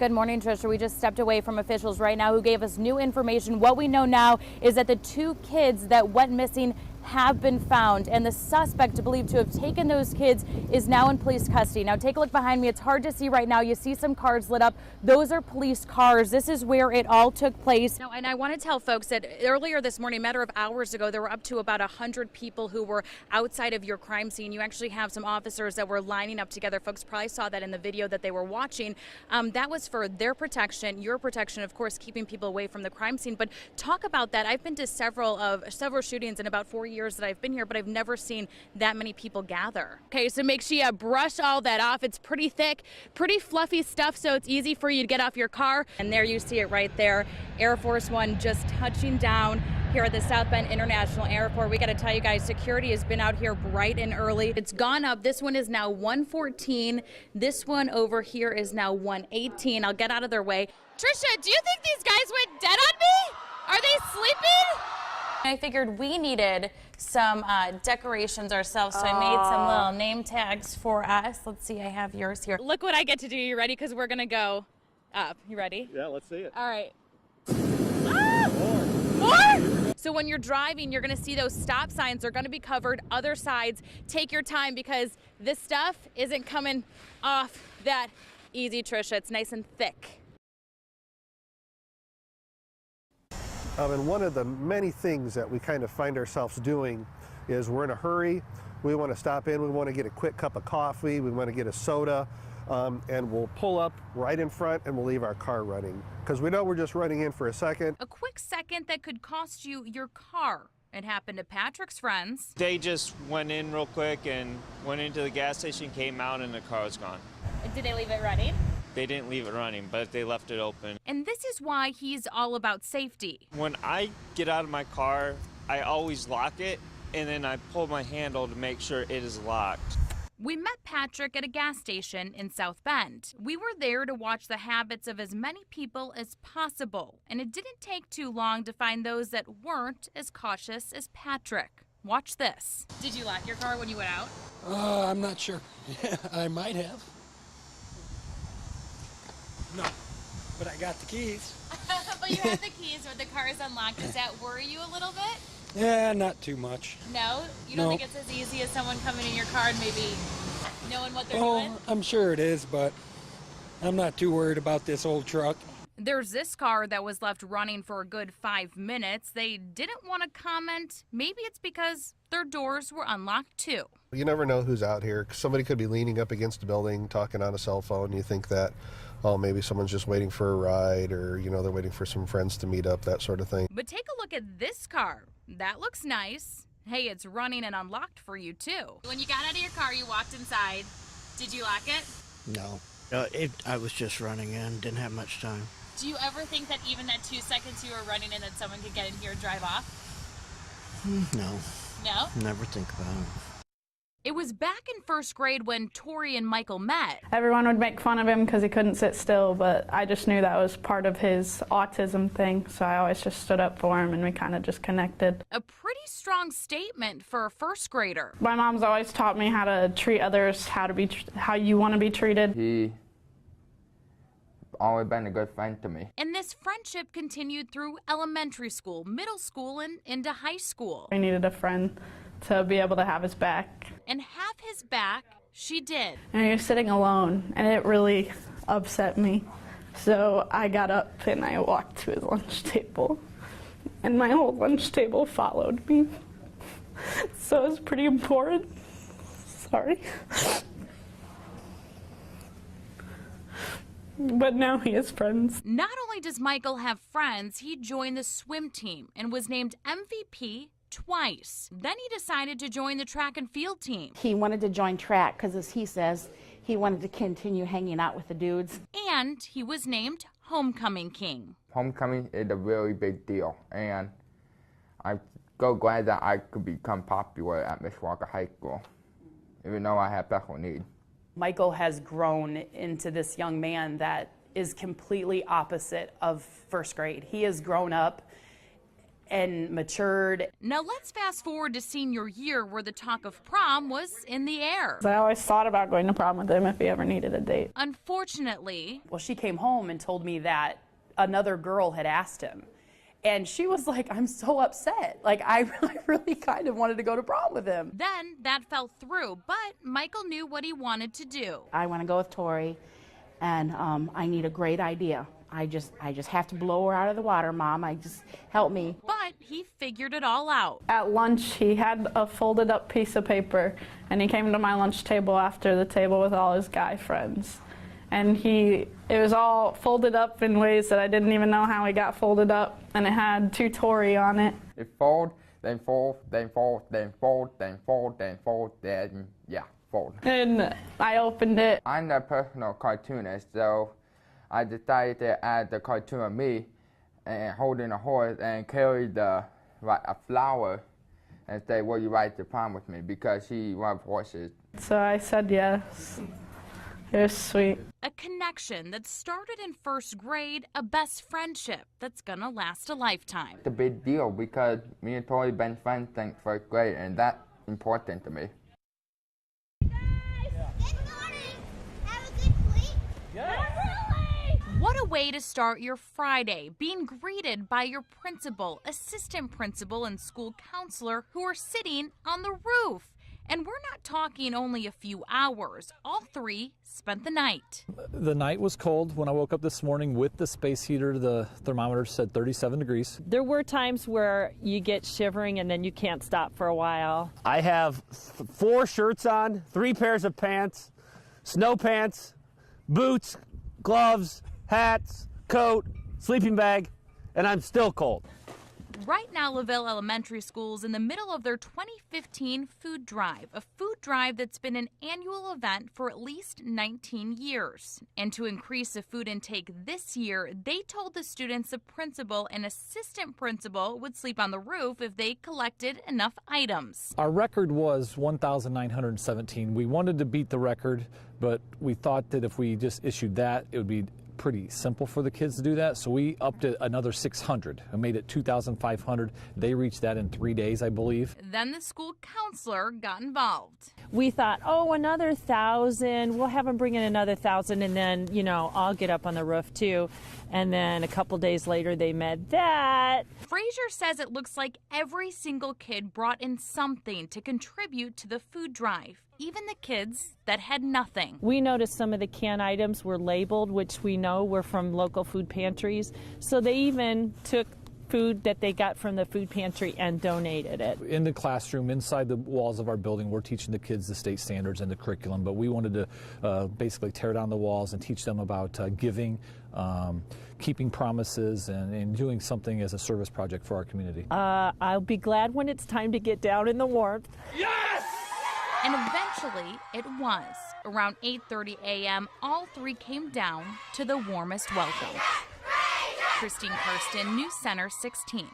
Good morning, Trisha. We just stepped away from officials right now who gave us new information. What we know now is that the 2 kids that went missing have been found, and the suspect believed to have taken those kids is now in police custody. Now take a look behind me. It's hard to see right now. You see some cars lit up. Those are police cars. This is where it all took place. Now, and I want to tell folks that earlier this morning, a matter of hours ago, there were up to about 100 people who were outside of your crime scene. You actually have some officers that were lining up together. Folks probably saw that in the video that they were watching. That was for their protection, your protection, of course, keeping people away from the crime scene. But talk about that. I've been to several shootings in about 4 years that I've been here, but I've never seen that many people gather. Okay, so make sure you brush all that off. It's pretty thick, pretty fluffy stuff, so it's easy for you to get off your car. And there you see it right there, Air Force One just touching down here at the South Bend International Airport. We got to tell you guys, security has been out here bright and early. It's gone up. This one is now 114. This one over here is now 118. I'll get out of their way. Trisha, do you think these guys went dead on me? Are they sleeping? I figured we needed some decorations ourselves, so I made some little name tags for us. Let's see, I have yours here. Look what I get to do. You ready? Because we're going to go up. You ready? Yeah, let's see it. All right. More? So when you're driving, you're going to see those stop signs. They're going to be covered. Other sides, take your time because this stuff isn't coming off that easy, Trisha. It's nice and thick. And one of the many things that we kind of find ourselves doing is we're in a hurry. We want to stop in. We want to get a quick cup of coffee. We want to get a soda. And we'll pull up right in front and we'll leave our car running because we know we're just running in for a second. A quick second that could cost you your car. It happened to Patrick's friends. They just went in real quick and went into the gas station, came out, and the car was gone. Did they leave it running? They didn't leave it running, but they left it open. And this is why he's all about safety. When I get out of my car, I always lock it, and then I pull my handle to make sure it is locked. We met Patrick at a gas station in South Bend. We were there to watch the habits of as many people as possible, and it didn't take too long to find those that weren't as cautious as Patrick. Watch this. Did you lock your car when you went out? I'm not sure. Yeah, I might have. No, but I got the keys. But you have the keys, but the car is unlocked. Does that worry you a little bit? Yeah, not too much. No? You don't think it's as easy as someone coming in your car and maybe knowing what they're doing? I'm sure it is, but I'm not too worried about this old truck. There's this car that was left running for a good 5 minutes. They didn't want to comment. Maybe it's because their doors were unlocked too. You never know who's out here. Somebody could be leaning up against a building, talking on a cell phone. You think that, oh, maybe someone's just waiting for a ride or, you know, they're waiting for some friends to meet up, that sort of thing. But take a look at this car. That looks nice. Hey, it's running and unlocked for you too. When you got out of your car, you walked inside. Did you lock it? No. I was just running in, didn't have much time. Do you ever think that even that 2 seconds you were running in that someone could get in here and drive off? No. No? Never think about it. It was back in first grade when Tori and Michael met. Everyone would make fun of him because he couldn't sit still, but I just knew that was part of his autism thing, so I always just stood up for him and we kind of just connected. A pretty strong statement for a first grader. My mom's always taught me how to treat others, how you want to be treated. He always been a good friend to me. And this friendship continued through elementary school, middle school, and into high school. I needed a friend to be able to have his back. And have his back, she did. And he was sitting alone, and it really upset me. So I got up and I walked to his lunch table, and my whole lunch table followed me. So it was pretty important. Sorry. But now he has friends. Not only does Michael have friends, he joined the swim team and was named MVP twice. Then he decided to join the track and field team. He wanted to join track because, as he says, he wanted to continue hanging out with the dudes. And he was named Homecoming King. Homecoming is a really big deal, and I'm so glad that I could become popular at Mishawaka High School, even though I have special needs. Michael has grown into this young man that is completely opposite of first grade. He has grown up and matured. Now let's fast forward to senior year, where the talk of prom was in the air. I always thought about going to prom with him if he ever needed a date. Unfortunately, Well, she came home and told me that another girl had asked him. And she was like, I'm so upset. Like, I really kind of wanted to go to prom with him. then that fell through, but Michael knew what he wanted to do. I want to go with Tori, and I need a great idea. I just have to blow her out of the water, Mom. Help me. But he figured it all out. At lunch, he had a folded up piece of paper, and he came to my lunch table after the table with all his guy friends. And it was all folded up in ways that I didn't even know how he got folded up, and it had to Tori on it. It fold, then fold, then fold, then fold, then fold, then fold, then yeah, fold. And I opened it. I'm a personal cartoonist, so I decided to add the cartoon of me and holding a horse and carry a flower and say, will you ride to prom with me? Because she loved horses. So I said yes. It was sweet. A connection that started in first grade, a best friendship that's gonna last a lifetime. It's a big deal because me and Tori been friends since first grade, and that's important to me. What a way to start your Friday, being greeted by your principal, assistant principal, and school counselor who are sitting on the roof. And we're not talking only a few hours. All three spent the night. The night was cold. When I woke up this morning with the space heater, the thermometer said 37 degrees. There were times where you get shivering and then you can't stop for a while. I have 4 shirts on, 3 pairs of pants, snow pants, boots, gloves, hats, coat, sleeping bag, and I'm still cold. Right now, LaVille Elementary School is in the middle of their 2015 food drive, a food drive that's been an annual event for at least 19 years. And to increase the food intake this year, they told the students the principal and assistant principal would sleep on the roof if they collected enough items. Our record was 1,917. We wanted to beat the record, but we thought that if we just issued that, it would be pretty simple for the kids to do that, so we upped it another 600 and made it 2,500. They reached that in 3 days, I believe. Then the school counselor got involved. We thought, oh, another 1,000. We'll have them bring in another 1,000, and then, I'll get up on the roof too. And then a couple days later, they met that. Frazier says it looks like every single kid brought in something to contribute to the food drive, even the kids that had nothing. We noticed some of the canned items were labeled, which we know were from local food pantries. So they even took food that they got from the food pantry and donated it. In the classroom, inside the walls of our building, we're teaching the kids the state standards and the curriculum, but we wanted to basically tear down the walls and teach them about giving, keeping promises, and doing something as a service project for our community. I'll be glad when it's time to get down in the warmth. Yes! And eventually it was. Around 8:30 a.m., all three came down to the warmest welcome. Christine Karsten, News Center 16.